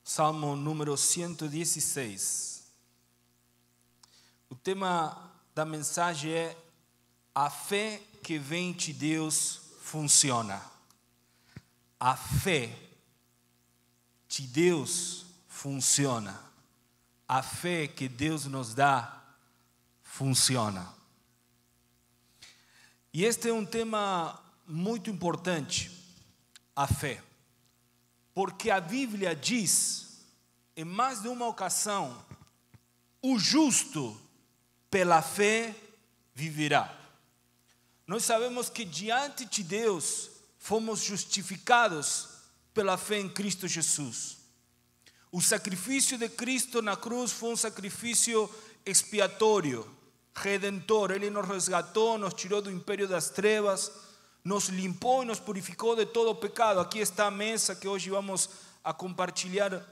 Salmo número 116. O tema da mensagem é: a fé que vem de Deus funciona. A fé de Deus funciona. A fé que Deus nos dá funciona. E este é um tema muito importante, a fé. Porque a Bíblia diz, em mais de uma ocasião, o justo pela fé viverá. Nós sabemos que diante de Deus fomos justificados pela fé em Cristo Jesus. O sacrifício de Cristo na cruz foi um sacrifício expiatório, redentor. Ele nos resgatou, nos tirou do império das trevas, nos limpou e nos purificou de todo o pecado. Aqui está a mesa que hoje vamos a compartilhar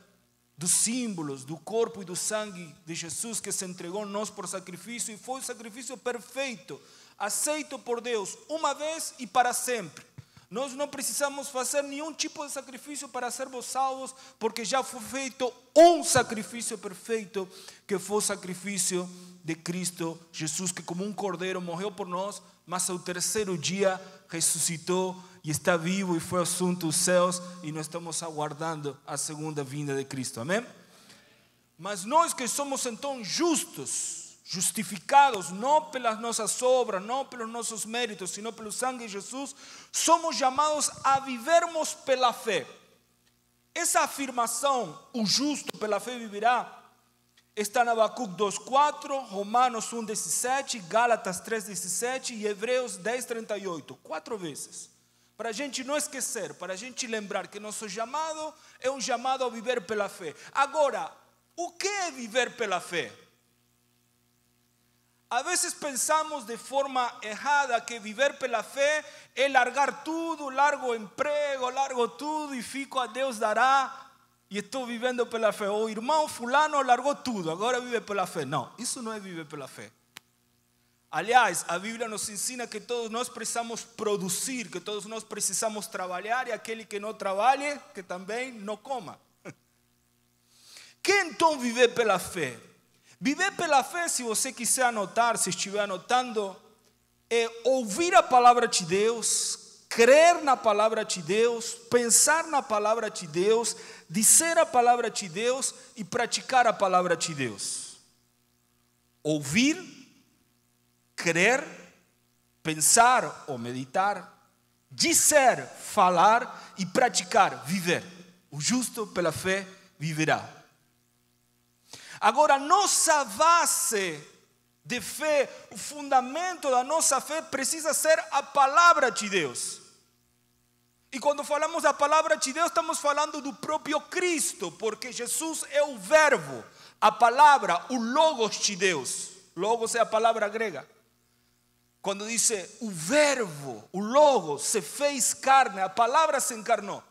dos símbolos do corpo e do sangue de Jesus que se entregou a nós por sacrifício, e foi um sacrifício perfeito, aceito por Deus uma vez e para sempre. Nós não precisamos fazer nenhum tipo de sacrifício para sermos salvos, porque já foi feito um sacrifício perfeito, que foi o sacrifício de Cristo Jesus, que como um cordeiro morreu por nós, mas ao terceiro dia ressuscitou e está vivo e foi assunto aos céus, e nós estamos aguardando a segunda vinda de Cristo. Amém? Mas nós que somos então justos, justificados não pelas nossas obras, não pelos nossos méritos, sino pelo sangue de Jesus, somos chamados a vivermos pela fé. Essa afirmação, o justo pela fé viverá, está em Habacuc 2:4, Romanos 1:17, Gálatas 3:17 e Hebreus 10:38, 4 vezes. Para a gente não esquecer, para a gente lembrar que nosso chamado é um chamado a viver pela fé. Agora, o que é viver pela fé? A vezes pensamos de forma errada que viver pela fé é largar tudo, largo o emprego, largo tudo e fico a Deus dará e estou vivendo pela fé. O irmão fulano largou tudo, agora vive pela fé. Não, isso não é viver pela fé. Aliás, a Bíblia nos ensina que todos nós precisamos produzir, que todos nós precisamos trabalhar, e aquele que não trabalhe, que também não coma. Que então viver pela fé? Viver pela fé, se você quiser anotar, se estiver anotando, é ouvir a palavra de Deus, crer na palavra de Deus, pensar na palavra de Deus, dizer a palavra de Deus e praticar a palavra de Deus. Ouvir, crer, pensar ou meditar, dizer, falar e praticar, viver. O justo pela fé viverá. Agora, nossa base de fé, o fundamento da nossa fé precisa ser a palavra de Deus. E quando falamos da palavra de Deus, estamos falando do próprio Cristo, porque Jesus é o verbo, a palavra, o logos de Deus. Logos é a palavra grega. Quando diz o verbo, o logos se fez carne, a palavra se encarnou.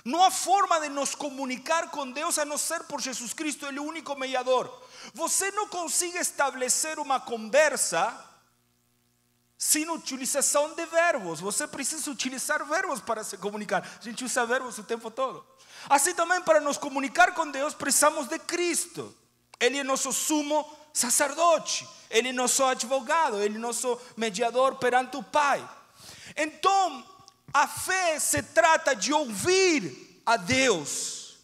Não há forma de nos comunicar com Deus a não ser por Jesus Cristo, Ele é o único mediador. Você não consegue estabelecer uma conversa sem utilização de verbos. Você precisa utilizar verbos para se comunicar. A gente usa verbos o tempo todo. Assim também, para nos comunicar com Deus, precisamos de Cristo. Ele é nosso sumo sacerdote, Ele é nosso advogado, Ele é nosso mediador perante o Pai. Então, a fé se trata de ouvir a Deus,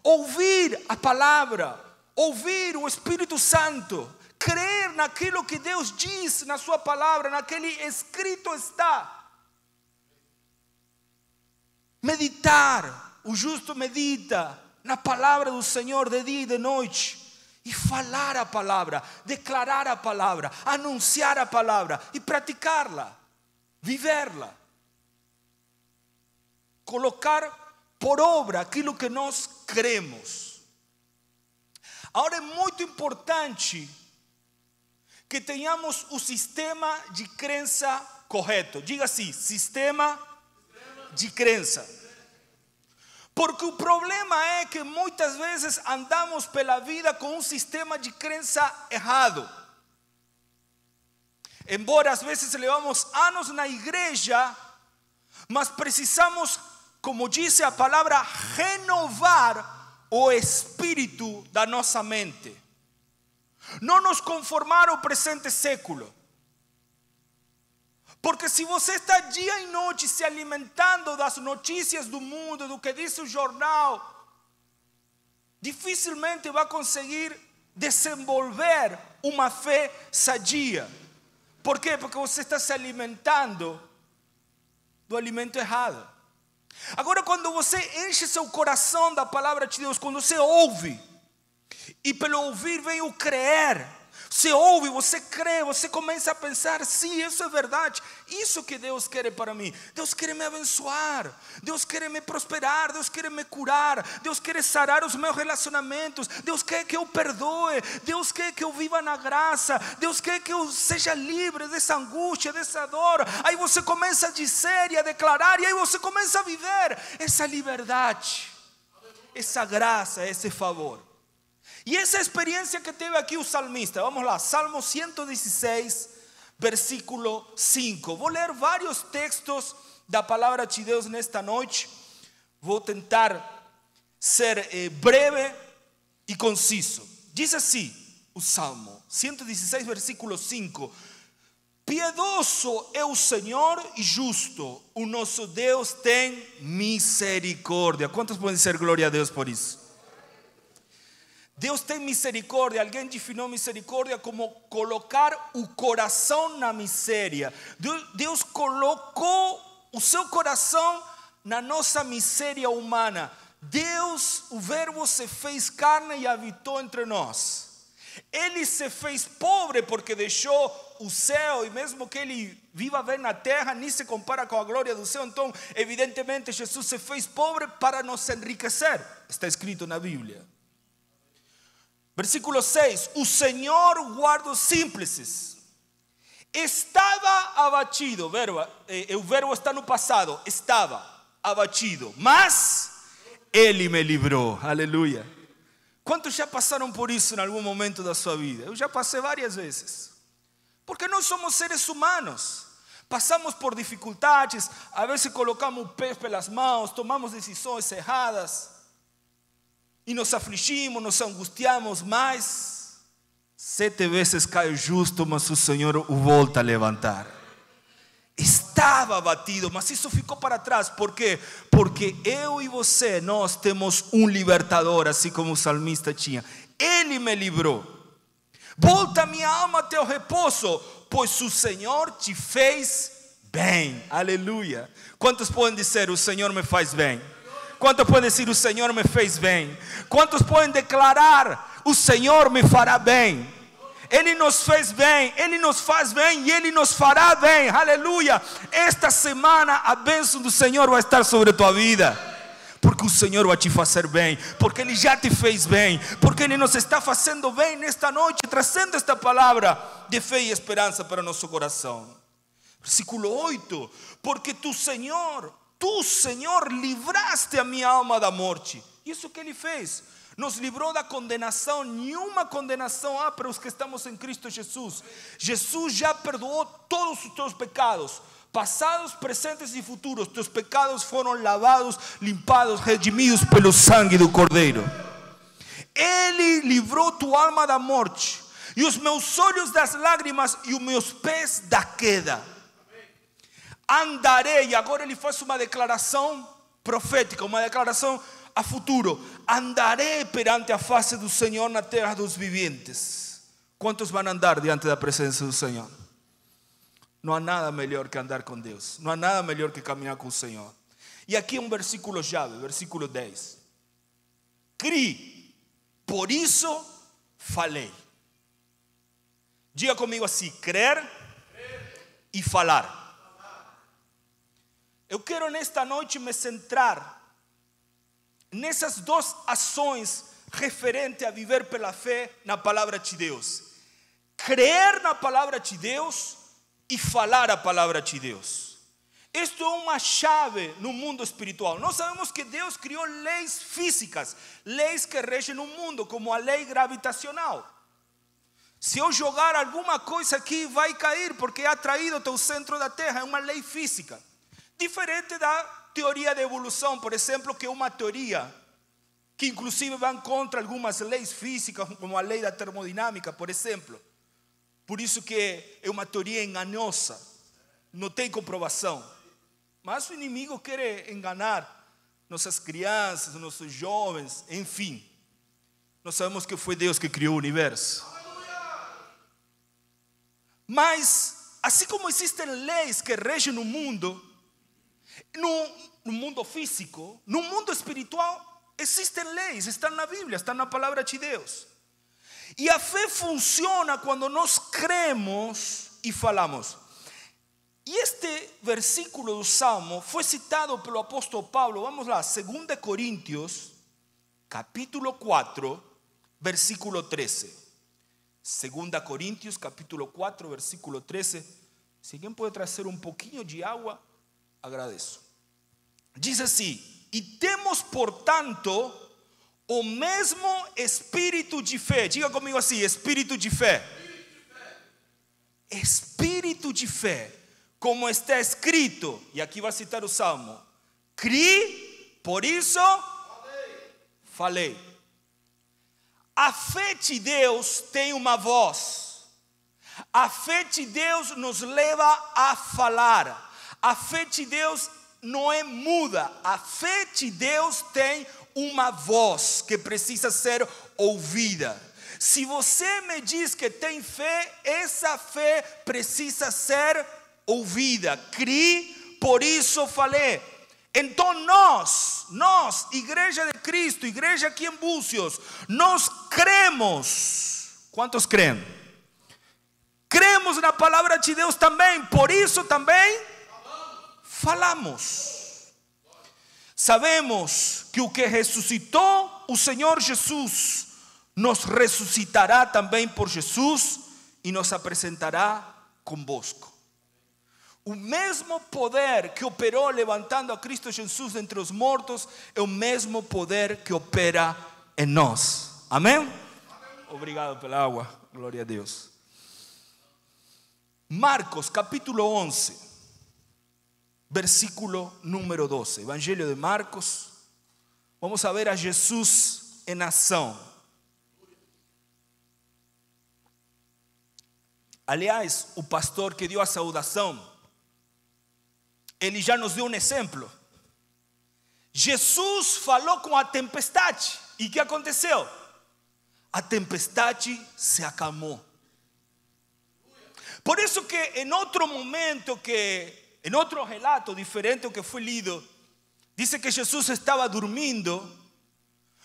ouvir a palavra, ouvir o Espírito Santo, crer naquilo que Deus diz na sua palavra, naquele escrito está. Meditar, o justo medita na palavra do Senhor de dia e de noite, e falar a palavra, declarar a palavra, anunciar a palavra e praticá-la, vivê-la. Colocar por obra aquilo que nós cremos. Agora é muito importante que tenhamos o sistema de crença correto. Diga assim: sistema de crença. Porque o problema é que muitas vezes andamos pela vida com um sistema de crença errado. Embora às vezes levamos anos na igreja, mas precisamos, como diz a palavra, renovar o espírito da nossa mente. Não nos conformar ao presente século. Porque se você está dia e noite se alimentando das notícias do mundo, do que diz o jornal, dificilmente vai conseguir desenvolver uma fé sadia. Por quê? Porque você está se alimentando do alimento errado. Agora, quando você enche seu coração da palavra de Deus, quando você ouve, e pelo ouvir vem o crer, você ouve, você crê, você começa a pensar, sim, isso é verdade, isso que Deus quer para mim. Deus quer me abençoar, Deus quer me prosperar, Deus quer me curar, Deus quer sarar os meus relacionamentos, Deus quer que eu perdoe, Deus quer que eu viva na graça, Deus quer que eu seja livre dessa angústia, dessa dor. Aí você começa a dizer e a declarar, e aí você começa a viver essa liberdade, essa graça, esse favor. E essa experiência que teve aqui o salmista, vamos lá, Salmo 116, versículo 5. Vou ler vários textos da palavra de Deus nesta noite. Vou tentar ser breve e conciso. Diz assim o Salmo 116, versículo 5. Piedoso é o Senhor e justo, o nosso Deus tem misericórdia. Quantos podem dizer glória a Deus por isso? Deus tem misericórdia. Alguém definiu misericórdia como colocar o coração na miséria. Deus colocou o seu coração na nossa miséria humana. Deus, o verbo se fez carne e habitou entre nós. Ele se fez pobre porque deixou o céu, e mesmo que ele viva bem na terra, nem se compara com a glória do céu. Então, evidentemente, Jesus se fez pobre para nos enriquecer. Está escrito na Bíblia. Versículo 6, o Senhor guarda os simples. Estava abatido, o verbo está no passado, estava abatido, mas Ele me livrou, aleluia. Quantos já passaram por isso em algum momento da sua vida? Eu já passei várias vezes. Porque nós somos seres humanos. Passamos por dificuldades, a vezes colocamos o pé pelas mãos, tomamos decisões erradas. E nos afligimos, nos angustiamos, mas 7 vezes cai o justo, mas o Senhor o volta a levantar. Estava abatido, mas isso ficou para trás. Por quê? Porque eu e você, nós temos um libertador, assim como o salmista tinha. Ele me livrou. Volta minha alma até o repouso, pois o Senhor te fez bem. Aleluia. Quantos podem dizer, o Senhor me faz bem? Quantos podem dizer, o Senhor me fez bem? Quantos podem declarar, o Senhor me fará bem? Ele nos fez bem, Ele nos faz bem e Ele nos fará bem. Aleluia. Esta semana a bênção do Senhor vai estar sobre a tua vida. Porque o Senhor vai te fazer bem, porque Ele já te fez bem, porque Ele nos está fazendo bem nesta noite, trazendo esta palavra de fé e esperança para nosso coração. Versículo 8, porque tu Senhor, livraste a minha alma da morte. Isso que Ele fez, nos livrou da condenação. Nenhuma condenação há para os que estamos em Cristo Jesus. Jesus já perdoou todos os teus pecados, passados, presentes e futuros. Teus pecados foram lavados, limpados, redimidos pelo sangue do Cordeiro. Ele livrou tua alma da morte, e os meus olhos das lágrimas, e os meus pés da queda. Andarei, e agora ele faz uma declaração profética, uma declaração a futuro. Andarei perante a face do Senhor na terra dos viventes. Quantos vão andar diante da presença do Senhor? Não há nada melhor que andar com Deus. Não há nada melhor que caminhar com o Senhor. E aqui um versículo chave, versículo 10. Criei, por isso falei. Diga comigo assim, crer e falar. Eu quero nesta noite me centrar nessas duas ações referente a viver pela fé na palavra de Deus. Crer na palavra de Deus e falar a palavra de Deus. Isto é uma chave no mundo espiritual. Nós sabemos que Deus criou leis físicas, leis que regem o mundo, como a lei gravitacional. Se eu jogar alguma coisa aqui, vai cair, porque é atraído até o centro da terra. É uma lei física. Diferente da teoria da evolução, por exemplo, que é uma teoria que inclusive vão contra algumas leis físicas, como a lei da termodinâmica, por exemplo. Por isso que é uma teoria enganosa, não tem comprovação. Mas o inimigo quer enganar nossas crianças, nossos jovens, enfim. Nós sabemos que foi Deus que criou o universo. Mas, assim como existem leis que regem o mundo, no mundo físico, no mundo espiritual, existem leis, estão na Bíblia, estão na palavra de Deus. E a fé funciona quando nós cremos e falamos. E este versículo do Salmo foi citado pelo apóstolo Paulo. Vamos lá, 2 Coríntios, capítulo 4, versículo 13. 2 Coríntios, capítulo 4, versículo 13. Se alguém pode trazer um pouquinho de água, agradeço. Diz assim: e temos, portanto, o mesmo espírito de fé. Diga comigo assim: espírito de fé. Espírito de fé. Como está escrito, e aqui vai citar o Salmo: criei, por isso falei. A fé de Deus tem uma voz. A fé de Deus nos leva a falar. A fé de Deus não é muda. A fé de Deus tem uma voz que precisa ser ouvida. Se você me diz que tem fé, essa fé precisa ser ouvida. Criei, por isso falei. Então nós, Igreja de Cristo, igreja aqui em Búzios, nós cremos. Quantos creem? Cremos na palavra de Deus também, por isso também falamos. Sabemos que o que ressuscitou o Senhor Jesus nos ressuscitará também por Jesus e nos apresentará convosco. O mesmo poder que operou levantando a Cristo Jesus dentre os mortos é o mesmo poder que opera em nós. Amém? Obrigado pela água. Glória a Deus. Marcos capítulo 11, versículo número 12. Evangelho de Marcos. Vamos a ver a Jesus em ação. Aliás, o pastor que deu a saudação, ele já nos deu um exemplo. Jesus falou com a tempestade. E o que aconteceu? A tempestade se acalmou. Por isso que em outro momento, em outro relato diferente ao que foi lido, diz que Jesus estava dormindo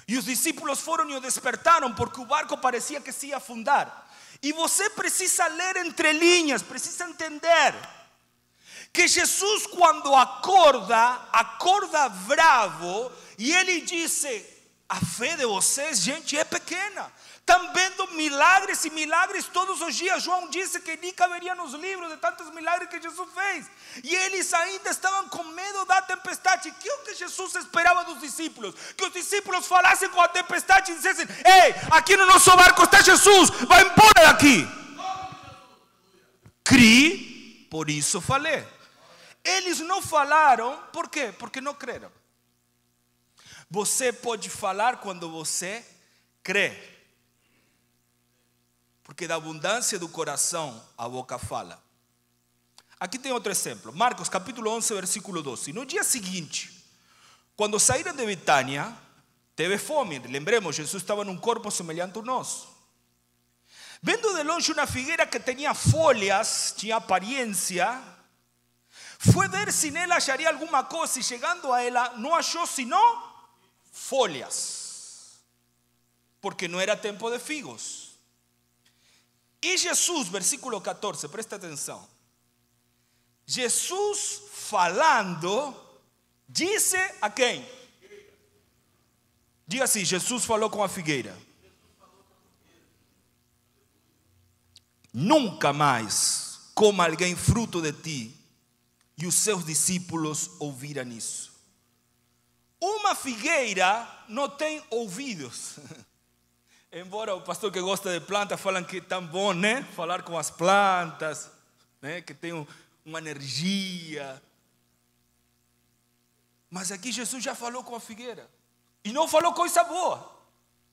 e os discípulos foram e o despertaram porque o barco parecia que se ia afundar. E você precisa ler entre linhas, precisa entender que Jesus, quando acorda bravo, e ele disse: a fé de vocês, gente, é pequena. Estão vendo milagres e milagres todos os dias. João disse que nem caberia nos livros de tantos milagres que Jesus fez. E eles ainda estavam com medo da tempestade. O que é o que Jesus esperava dos discípulos? Que os discípulos falassem com a tempestade e dissessem: ei, aqui no nosso barco está Jesus, vai embora daqui. Criei, por isso falei. Eles não falaram, por quê? Porque não creram. Você pode falar quando você crê. Porque da abundância do coração a boca fala. Aqui tem outro exemplo. Marcos capítulo 11, versículo 12. No dia seguinte, quando saíram de Betânia, teve fome. Lembremos, Jesus estava num corpo semelhante ao nosso. Vendo de longe uma figueira que tinha folhas, tinha aparência, foi ver se nela acharia alguma coisa. E chegando a ela, não achou senão folhas. Porque não era tempo de figos. E Jesus, versículo 14, presta atenção. Jesus falando, disse a quem? Diga assim: Jesus falou com a figueira. Nunca mais coma alguém fruto de ti. E os seus discípulos ouviram isso. Uma figueira não tem ouvidos. Embora o pastor que gosta de plantas falam que é tão bom, né? Falar com as plantas, né? Que tem uma energia. Mas aqui Jesus já falou com a figueira. E não falou coisa boa,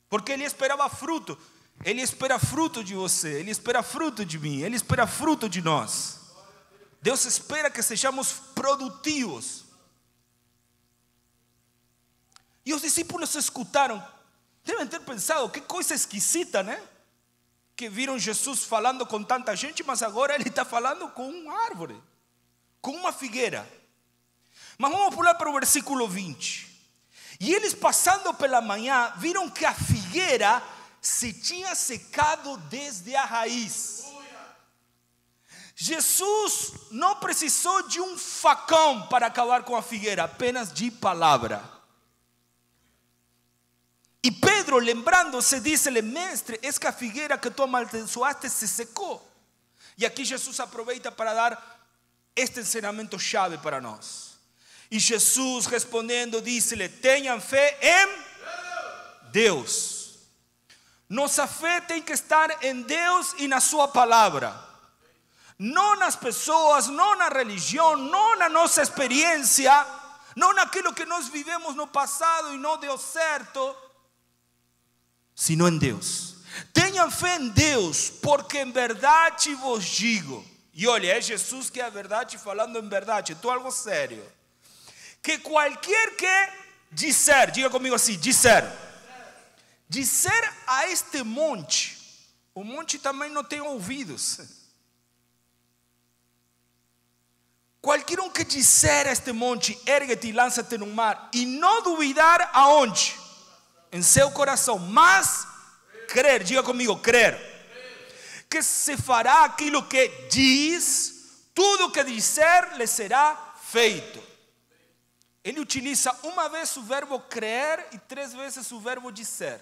porque ele esperava fruto. Ele espera fruto de você, ele espera fruto de mim, ele espera fruto de nós. Deus espera que sejamos produtivos. E os discípulos escutaram. Devem ter pensado, que coisa esquisita, né? Que viram Jesus falando com tanta gente, mas agora ele está falando com uma árvore, com uma figueira. Mas vamos pular para o versículo 20. E eles passando pela manhã, viram que a figueira se tinha secado desde a raiz. Jesus não precisou de um facão para acabar com a figueira, apenas de palavra. E Pedro, lembrando-se, disse-lhe: mestre, es que a figueira que tu amaldiçoaste se secou. E aqui Jesus aproveita para dar este ensinamento chave para nós. E Jesus respondendo disse-lhe: tenham fé em Deus. Nossa fé tem que estar em Deus e na sua palavra. Não nas pessoas, não na religião, não na nossa experiência, não naquilo que nós vivemos no passado e não deu certo, sino em Deus. Tenham fé em Deus, porque em verdade vos digo. E olha, é Jesus que é a verdade falando em verdade, então algo sério. Que qualquer que disser, diga comigo assim, disser a este monte, o monte também não tem ouvidos. Qualquer um que disser a este monte, ergue-te e lança-te no mar, e não duvidar aonde? Em seu coração, mas crer, diga comigo, crer. Que se fará aquilo que diz, tudo o que disser lhe será feito. Ele utiliza uma vez o verbo crer e 3 vezes o verbo dizer.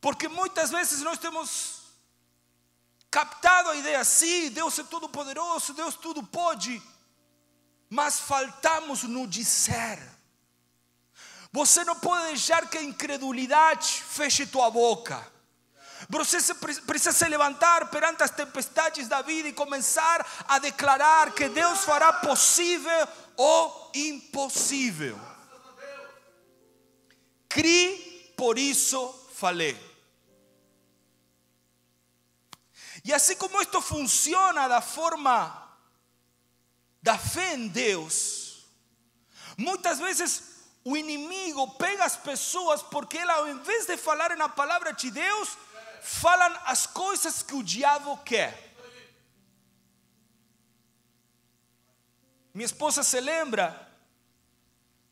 Porque muitas vezes nós temos captado a ideia, sim, Deus é todo poderoso, Deus tudo pode, mas faltamos no dizer. Você não pode deixar que a incredulidade feche tua boca. Você precisa se levantar perante as tempestades da vida e começar a declarar que Deus fará possível o impossível. Cri, por isso falei. E assim como isto funciona da forma da fé em Deus, muitas vezes o inimigo pega as pessoas porque ela, ao invés de falar na palavra de Deus, falam as coisas que o diabo quer. Minha esposa se lembra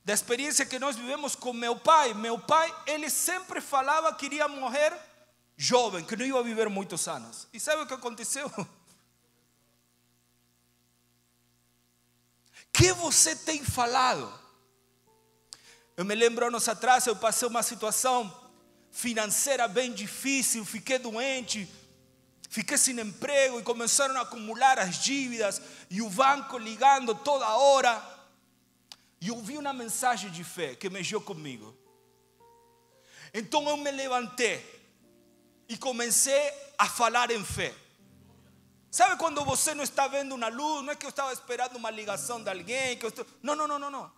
da experiência que nós vivemos com meu pai. Meu pai, ele sempre falava que iria morrer jovem, que não ia viver muitos anos. E sabe o que aconteceu? Que você tem falado? Eu me lembro, anos atrás, eu passei uma situação financeira bem difícil, fiquei doente, fiquei sem emprego e começaram a acumular as dívidas e o banco ligando toda hora. E eu vi uma mensagem de fé que mexeu comigo. Então eu me levantei e comecei a falar em fé. Sabe quando você não está vendo uma luz? Não é que eu estava esperando uma ligação de alguém. Não.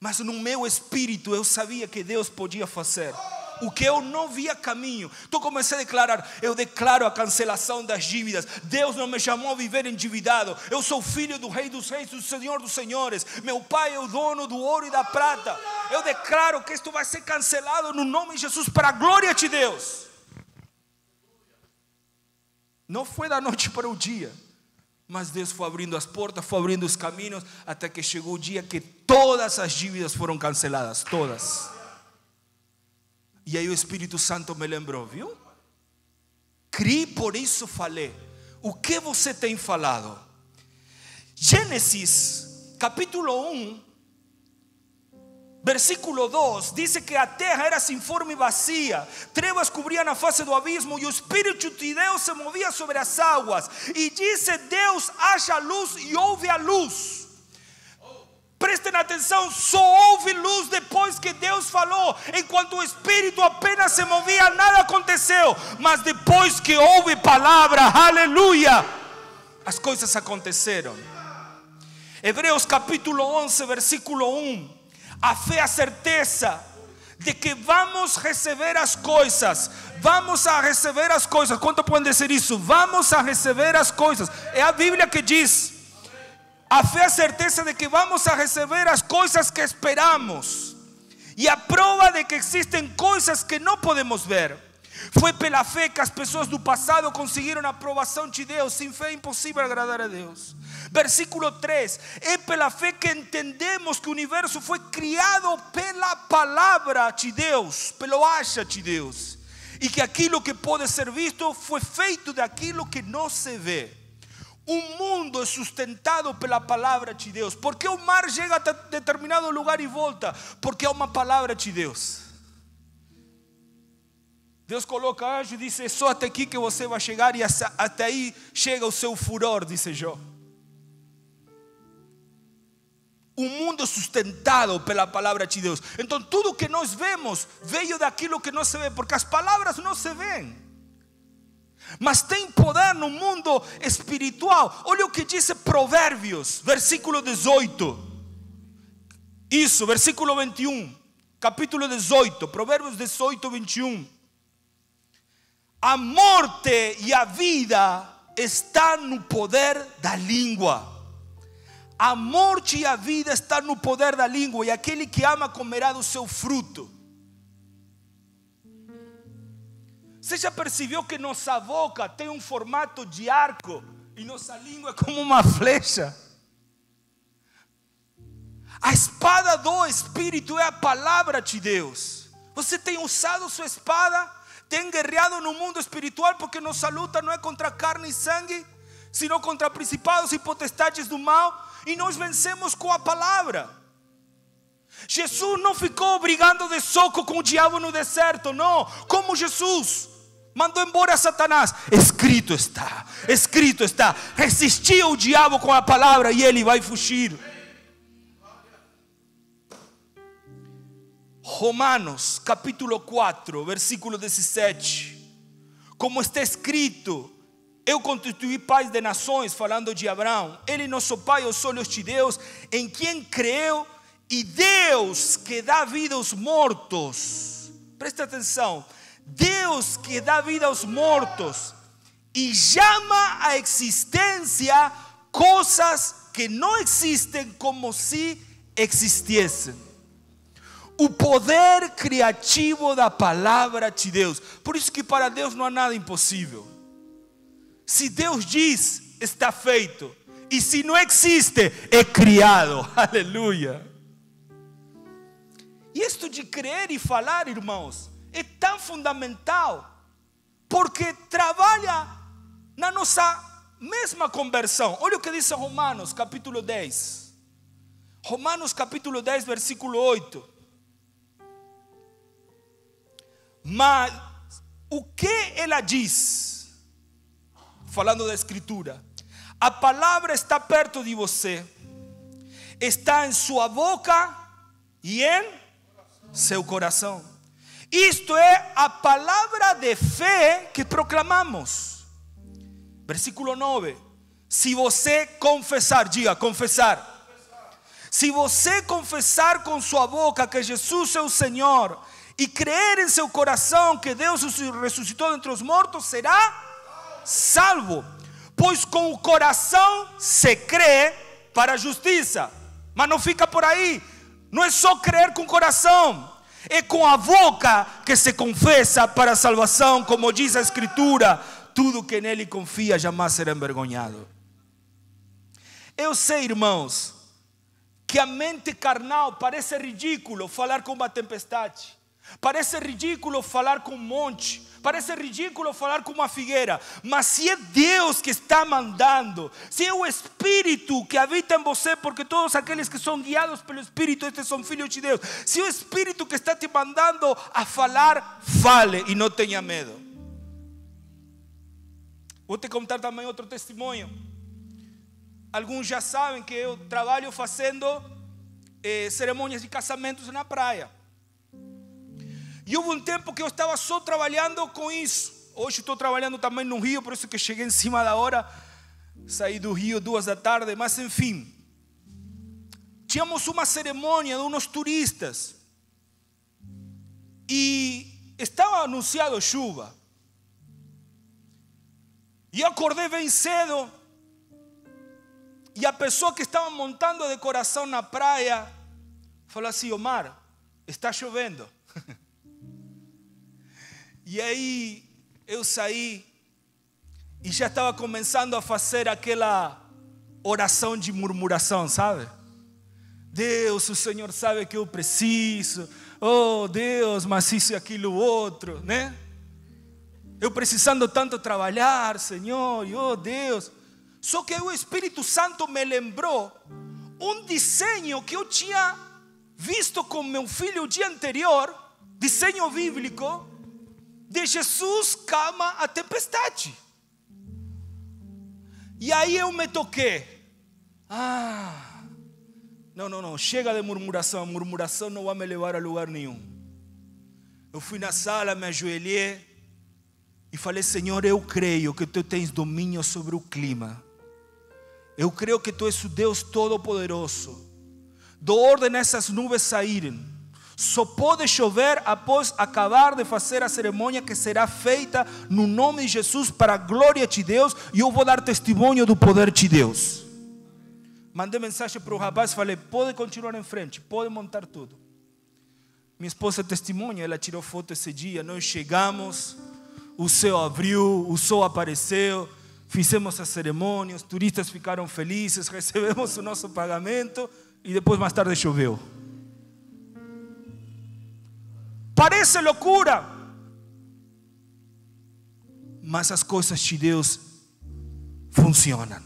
Mas no meu espírito eu sabia que Deus podia fazer o que eu não via caminho. Então comecei a declarar: eu declaro a cancelação das dívidas. Deus não me chamou a viver endividado. Eu sou filho do Rei dos Reis, do Senhor dos Senhores. Meu Pai é o dono do ouro e da prata. Eu declaro que isto vai ser cancelado no nome de Jesus, para a glória de Deus. Não foi da noite para o dia, mas Deus foi abrindo as portas, foi abrindo os caminhos, até que chegou o dia que todas as dívidas foram canceladas, todas. E aí o Espírito Santo me lembrou, viu? Cri, por isso falei. O que você tem falado? Gênesis, capítulo 1, versículo 2, diz que a terra era sem forma e vazia, trevas cobriam a face do abismo e o Espírito de Deus se movia sobre as águas. E disse Deus: haja luz, e houve a luz. Prestem atenção, só houve luz depois que Deus falou. Enquanto o Espírito apenas se movia, nada aconteceu. Mas depois que houve palavra, aleluia, as coisas aconteceram. Hebreus capítulo 11, versículo 1. A fé é a certeza de que vamos receber as coisas. Vamos a receber as coisas. Quanto podem dizer isso? Vamos a receber as coisas. É a Bíblia que diz. A fé é a certeza de que vamos a receber as coisas que esperamos. E a prova de que existem coisas que não podemos ver. Foi pela fé que as pessoas do passado conseguiram a aprovação de Deus. Sem fé é impossível agradar a Deus. Versículo 3. É pela fé que entendemos que o universo foi criado pela palavra de Deus, pelo haja de Deus. E que aquilo que pode ser visto foi feito daquilo que não se vê. O mundo é sustentado pela palavra de Deus. Por que o mar chega a determinado lugar e volta? Porque é uma palavra de Deus. Deus coloca anjo e diz: é só até aqui que você vai chegar, e até aí chega o seu furor, disse Jó. O mundo é sustentado pela palavra de Deus. Então tudo que nós vemos veio daquilo que não se vê, porque as palavras não se veem, mas tem poder no mundo espiritual. Olha o que diz Provérbios, versículo 18. Isso, versículo 21. Capítulo 18, Provérbios 18, 21. A morte e a vida estão no poder da língua. A morte e a vida estão no poder da língua, e aquele que ama comerá do seu fruto. Você já percebeu que nossa boca tem um formato de arco e nossa língua é como uma flecha? A espada do Espírito é a palavra de Deus. Você tem usado sua espada? Tem guerreado no mundo espiritual? Porque nossa luta não é contra carne e sangue, sino contra principados e potestades do mal. E nós vencemos com a palavra. Jesus não ficou brigando de soco com o diabo no deserto, não. Como Jesus mandou embora Satanás: escrito está, escrito está. Resistiu o diabo com a palavra e ele vai fugir. Romanos capítulo 4, versículo 17. Como está escrito: eu constituí pai de nações, falando de Abraão. Ele nosso pai, os olhos de Deus, em quem creu, e Deus que dá vida aos mortos. Presta atenção. Deus que dá vida aos mortos e chama à existência coisas que não existem como se existissem. O poder criativo da palavra de Deus. Por isso que para Deus não há nada impossível. Se Deus diz, está feito. E se não existe, é criado. Aleluia. E isto de crer e falar, irmãos, é tão fundamental, porque trabalha na nossa mesma conversão. Olha o que diz Romanos capítulo 10. Romanos capítulo 10, versículo 8. Mas o que ela diz? Falando da escritura: a palavra está perto de você, está em sua boca e em seu coração. Isto é a palavra de fé que proclamamos. Versículo 9. Se você confessar, diga confessar. Se você confessar com sua boca que Jesus é o Senhor e crer em seu coração que Deus o ressuscitou dentre os mortos, será salvo. Pois com o coração se crê para a justiça. Mas não fica por aí. Não é só crer com o coração, é com a boca que se confessa para a salvação. Como diz a Escritura: tudo que nele confia jamais será envergonhado. Eu sei, irmãos, que a mente carnal parece ridículo falar com uma tempestade. Parece ridículo falar com um monte. Parece ridículo falar com uma figueira. Mas se é Deus que está mandando, se é o Espírito que habita em você, porque todos aqueles que são guiados pelo Espírito, estes são filhos de Deus. Se é o Espírito que está te mandando a falar, fale e não tenha medo. Vou te contar também outro testemunho. Alguns já sabem que eu trabalho fazendo cerimônias de casamentos na praia. E houve um tempo que eu estava só trabalhando com isso. Hoje estou trabalhando também no Rio, por isso que cheguei em cima da hora. Saí do Rio 2 da tarde, mas enfim. tínhamos uma cerimônia de uns turistas e estava anunciado chuva. E eu acordei bem cedo e a pessoa que estava montando a decoração na praia falou assim: Omar, está chovendo. E aí eu saí e já estava começando a fazer aquela oração de murmuração, sabe? Deus, o Senhor sabe que eu preciso. Oh Deus, mas isso e aquilo outro, né? Eu precisando tanto trabalhar, Senhor, e oh Deus. Só que o Espírito Santo me lembrou um desenho que eu tinha visto com meu filho o dia anterior, desenho bíblico, de Jesus calma a tempestade. E aí eu me toquei. Não, chega de murmuração. A murmuração não vai me levar a lugar nenhum. Eu fui na sala, me ajoelhei e falei: Senhor, eu creio que Tu tens domínio sobre o clima. Eu creio que Tu és o Deus Todo-Poderoso. Dou ordem a essas nuvens saírem. Só pode chover após acabar de fazer a cerimônia que será feita no nome de Jesus para a glória de Deus. E eu vou dar testemunho do poder de Deus. Mandei mensagem para o rapaz, falei: pode continuar em frente, pode montar tudo. Minha esposa testemunha, ela tirou foto esse dia. Nós chegamos, o céu abriu, o sol apareceu, fizemos a cerimônia, os turistas ficaram felizes, recebemos o nosso pagamento e depois mais tarde choveu. Parece loucura, mas as coisas de Deus funcionam.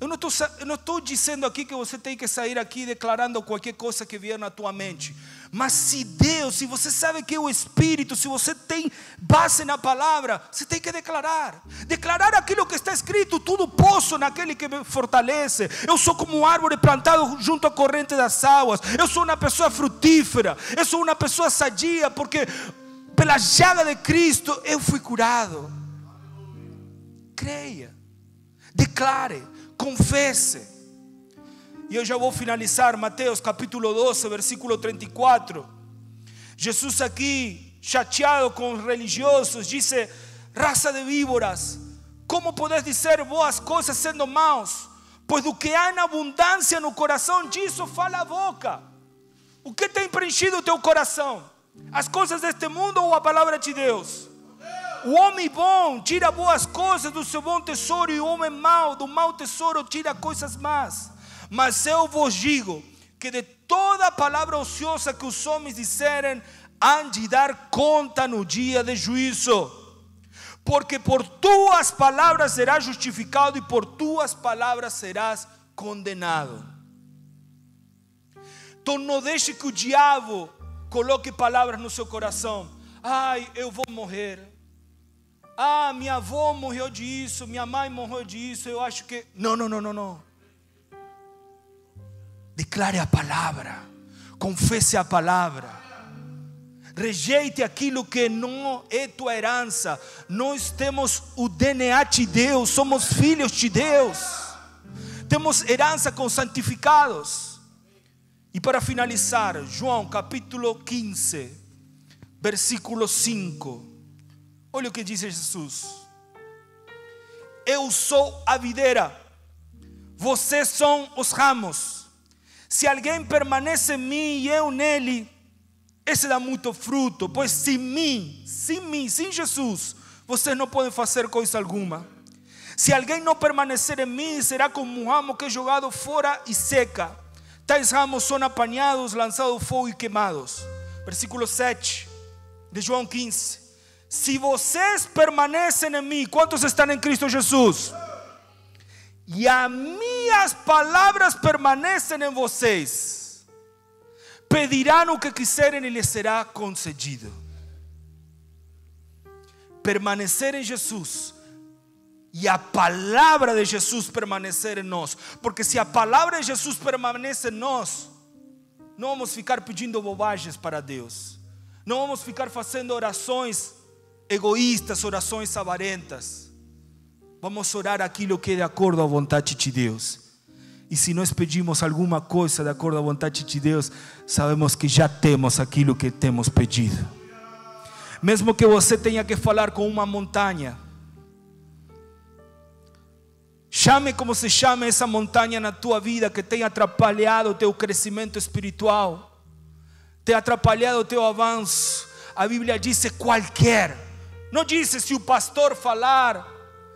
Eu não estou dizendo aqui que você tem que sair aqui declarando qualquer coisa que vier na tua mente. Mas se Deus, se você sabe que é o Espírito, se você tem base na palavra, você tem que declarar. Declarar aquilo que está escrito: tudo posso naquele que me fortalece. Eu sou como um árvore plantado junto à corrente das águas. Eu sou uma pessoa frutífera. Eu sou uma pessoa sadia, porque pela llaga de Cristo eu fui curado. Creia, declare, confesse. E eu já vou finalizar. Mateus capítulo 12, versículo 34. Jesus aqui, chateado com os religiosos, disse: raça de víboras, como podeis dizer boas coisas sendo maus? Pois do que há em abundância no coração, disso fala a boca. O que tem preenchido o teu coração? As coisas deste mundo ou a palavra de Deus? O homem bom tira boas coisas do seu bom tesouro, e o homem mau do mau tesouro tira coisas más. Mas eu vos digo que de toda palavra ociosa que os homens disserem, hão de dar conta no dia de juízo. Porque por tuas palavras serás justificado e por tuas palavras serás condenado. Então não deixe que o diabo coloque palavras no seu coração. Ai, eu vou morrer. Ah, minha avó morreu disso, minha mãe morreu disso, eu acho que... Não. Declare a palavra, confesse a palavra, rejeite aquilo que não é tua herança. Nós temos o DNA de Deus, somos filhos de Deus, temos herança com santificados. E para finalizar, João capítulo 15, versículo 5, olha o que diz Jesus: eu sou a videira, vocês são os ramos. Se alguém permanece em mim e eu nele, esse dá muito fruto. Pois sem Jesus, vocês não podem fazer coisa alguma. Se alguém não permanecer em mim, será como um ramo que é jogado fora e seca. Tais ramos são apanhados, lançados ao fogo e queimados. Versículo 7 de João 15. Se vocês permanecem em mim, quantos estão em Cristo Jesus? E as minhas palavras permanecem em vocês, pedirão o que quiserem e lhes será concedido. Permanecer em Jesus e a palavra de Jesus permanecer em nós. Porque se a palavra de Jesus permanece em nós, não vamos ficar pedindo bobagens para Deus. Não vamos ficar fazendo orações egoístas, orações avarentas. Vamos orar aquilo que é de acordo à vontade de Deus. E se nós pedimos alguma coisa de acordo à vontade de Deus, sabemos que já temos aquilo que temos pedido. Mesmo que você tenha que falar com uma montanha, chame como se chame essa montanha na tua vida que tem atrapalhado o teu crescimento espiritual, tem atrapalhado o teu avanço. A Bíblia diz qualquer, não diz se o pastor falar,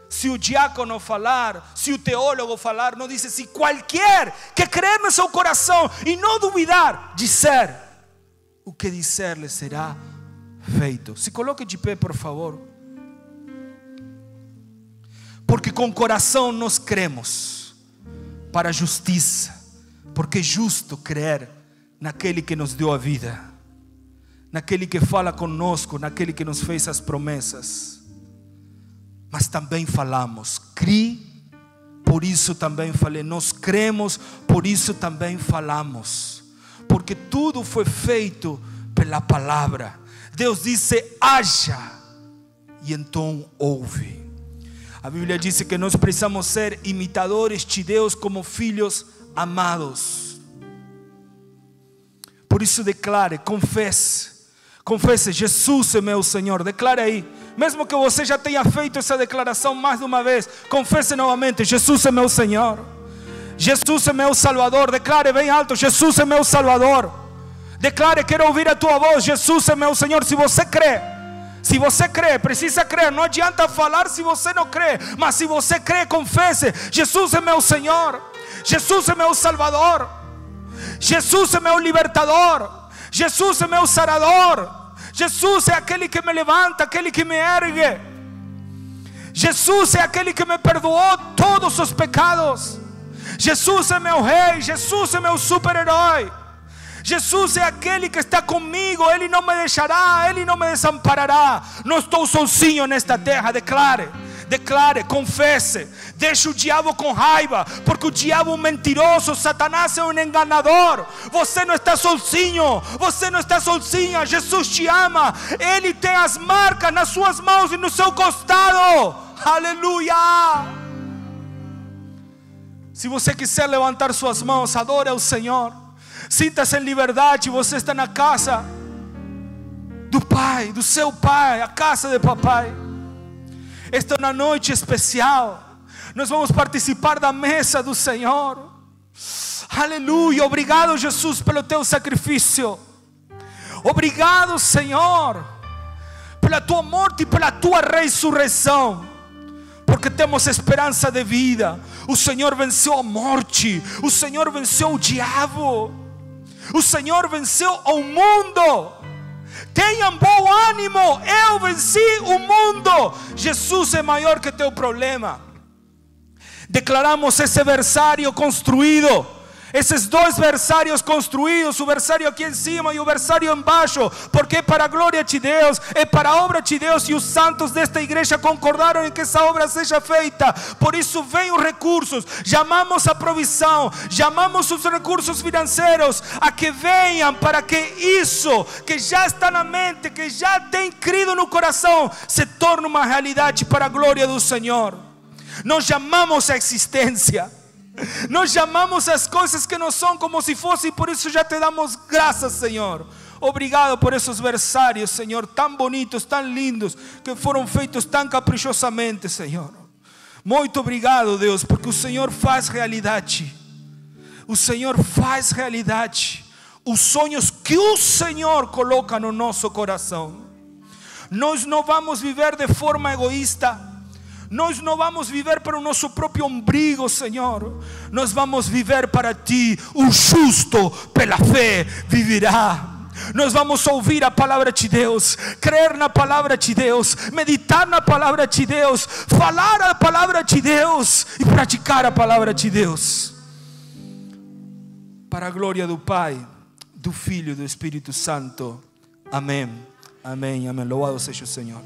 se o diácono falar, se o teólogo falar, não diz se qualquer que crer no seu coração e não duvidar, dizer, o que disser lhe será feito. Se coloque de pé, por favor. Porque com o coração nós cremos para a justiça, porque é justo crer naquele que nos deu a vida, naquele que fala conosco, naquele que nos fez as promessas. Mas também falamos, cri, por isso também falei. Nós cremos, por isso também falamos, porque tudo foi feito pela palavra. Deus disse haja, e então ouve. A Bíblia diz que nós precisamos ser imitadores de Deus como filhos amados. Por isso declare, confesse, Jesus é meu Senhor. Declare aí. Mesmo que você já tenha feito essa declaração mais de uma vez, confesse novamente, Jesus é meu Senhor, Jesus é meu Salvador. Declare bem alto, Jesus é meu Salvador. Declare, quero ouvir a tua voz, Jesus é meu Senhor. Se você crê, precisa crer. Não adianta falar se você não crê, mas se você crê, confesse, Jesus é meu Senhor, Jesus é meu Salvador, Jesus é meu libertador, Jesus é meu sarador, Jesus é aquele que me levanta, aquele que me ergue. Jesus é aquele que me perdoou todos os pecados. Jesus é meu rei, Jesus é meu super-herói. Jesus é aquele que está comigo, Ele não me deixará, Ele não me desamparará. Não estou sozinho nesta terra. Declare, confesse. Deixe o diabo com raiva, porque o diabo é um mentiroso, Satanás é um enganador. Você não está sozinho, você não está sozinha. Jesus te ama, Ele tem as marcas nas suas mãos e no seu costado. Aleluia. Se você quiser levantar suas mãos, adore ao Senhor. Sinta-se em liberdade. Você está na casa do Pai, do seu Pai, a casa de papai. Esta é uma noite especial. Nós vamos participar da mesa do Senhor. Aleluia. Obrigado, Jesus, pelo teu sacrifício. Obrigado, Senhor, pela tua morte e pela tua ressurreição, porque temos esperança de vida. O Senhor venceu a morte, o Senhor venceu o diabo, o Senhor venceu o mundo. Tenham bom ânimo, eu venci o mundo. Jesus é maior que teu problema. Declaramos esse versário construído, esses dois versários construídos, o versário aqui em cima e o versário embaixo, porque é para a glória de Deus, é para a obra de Deus, e os santos desta igreja concordaram em que essa obra seja feita. Por isso vem os recursos, chamamos a provisão, chamamos os recursos financeiros a que venham, para que isso que já está na mente, que já tem crido no coração, se torne uma realidade para a glória do Senhor. Nós chamamos a existência, nós chamamos as coisas que não são como se fossem. Por isso já te damos graças, Senhor. Obrigado por esses versários, Senhor, tão bonitos, tão lindos, que foram feitos tão caprichosamente, Senhor. Muito obrigado, Deus, porque o Senhor faz realidade. O Senhor faz realidade os sonhos que o Senhor coloca no nosso coração. Nós não vamos viver de forma egoísta. Nós não vamos viver para o nosso próprio umbigo, Senhor. Nós vamos viver para Ti. O justo pela fé viverá. Nós vamos ouvir a palavra de Deus, crer na palavra de Deus, meditar na palavra de Deus, falar a palavra de Deus e praticar a palavra de Deus, para a glória do Pai, do Filho e do Espírito Santo. Amém, amém, amém. Louvado seja o Senhor.